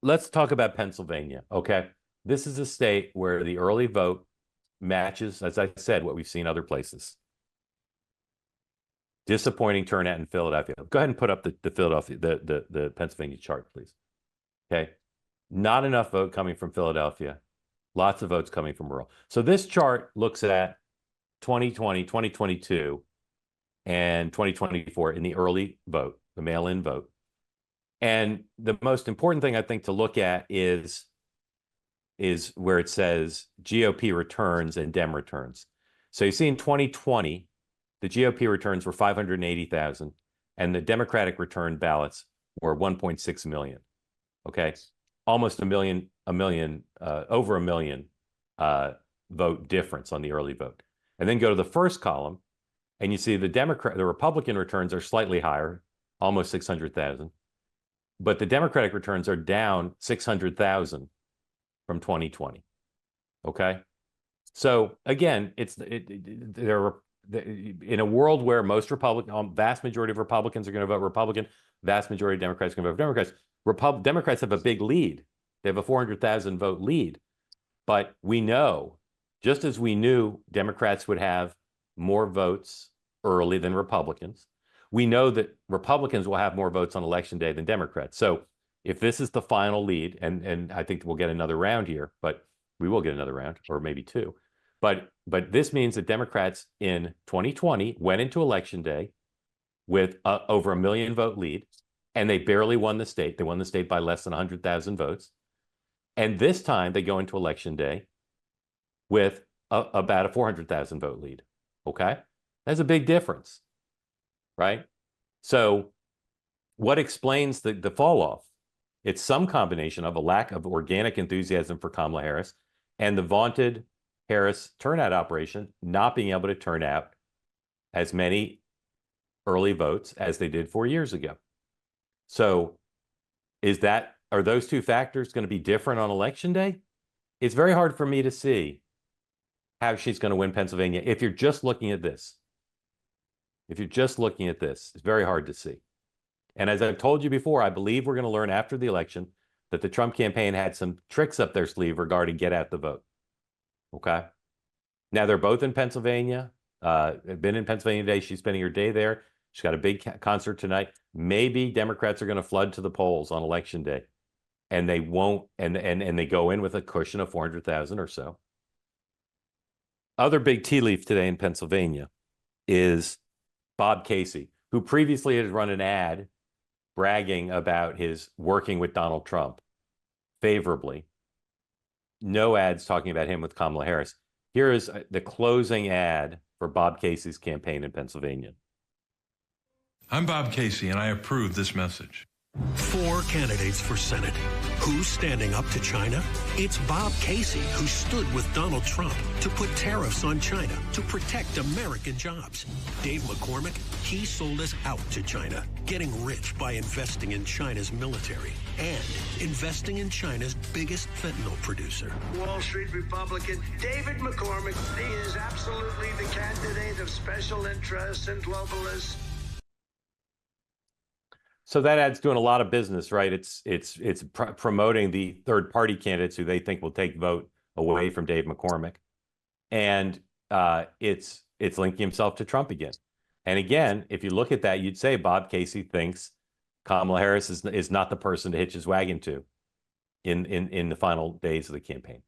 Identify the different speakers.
Speaker 1: let's talk about Pennsylvania. Okay. This is a state where the early vote matches, as I said, what we've seen other places. Disappointing turnout in Philadelphia. Go ahead and put up the Philadelphia, the Pennsylvania chart, please. Okay. Not enough vote coming from Philadelphia. Lots of votes coming from rural. So this chart looks at 2020, 2022, and 2024 in the early vote, the mail-in vote. And the most important thing I think to look at is where it says GOP returns and Dem returns. So you see in 2020, the GOP returns were 580,000 and the Democratic return ballots were 1.6 million. Okay. Almost over a million vote difference on the early vote. And then go to the first column and you see the Republican returns are slightly higher, almost 600,000. But the Democratic returns are down 600,000 from 2020. Okay. So again, in a world where most vast majority of Republicans are going to vote Republican, vast majority of Democrats are going to vote Democrats. Democrats have a big lead. They have a 400,000 vote lead. But we know, just as we knew Democrats would have more votes early than Republicans, we know that Republicans will have more votes on election day than Democrats. So if this is the final lead, and I think we'll get another round here, but we will get another round or maybe two. But this means that Democrats in 2020 went into election day with over a million vote lead, and they barely won the state. They won the state by less than 100,000 votes. And this time they go into election day with about a 400,000 vote lead. Okay. That's a big difference, right? So what explains the fall off? It's some combination of a lack of organic enthusiasm for Kamala Harris and the vaunted Harris turnout operation not being able to turn out as many early votes as they did 4 years ago. So are those two factors going to be different on election day? It's very hard for me to see how she's going to win Pennsylvania if you're just looking at this. If you're just looking at this, it's very hard to see. And as I've told you before, I believe we're going to learn after the election that the Trump campaign had some tricks up their sleeve regarding get out the vote. Okay. Now they're both in Pennsylvania. Been in Pennsylvania today. She's spending her day there. She's got a big concert tonight. Maybe Democrats are going to flood to the polls on election day, and they won't. And they go in with a cushion of 400,000 or so. Other big tea leaf today in Pennsylvania is Bob Casey, who previously had run an ad bragging about his working with Donald Trump favorably. No ads talking about him with Kamala Harris. Here is the closing ad for Bob Casey's campaign in Pennsylvania.
Speaker 2: I'm Bob Casey, and I approve this message.
Speaker 3: 4 candidates for Senate. Who's standing up to China? It's Bob Casey, who stood with Donald Trump to put tariffs on China to protect American jobs. Dave McCormick, he sold us out to China, getting rich by investing in China's military and investing in China's biggest fentanyl producer.
Speaker 4: Wall Street Republican David McCormick. He is absolutely the candidate of special interests and globalists.
Speaker 1: So that ad's doing a lot of business, right? It's promoting the third-party candidates who they think will take vote away from Dave McCormick, and it's linking himself to Trump again. And again, if you look at that, you'd say Bob Casey thinks Kamala Harris is not the person to hitch his wagon to in the final days of the campaign.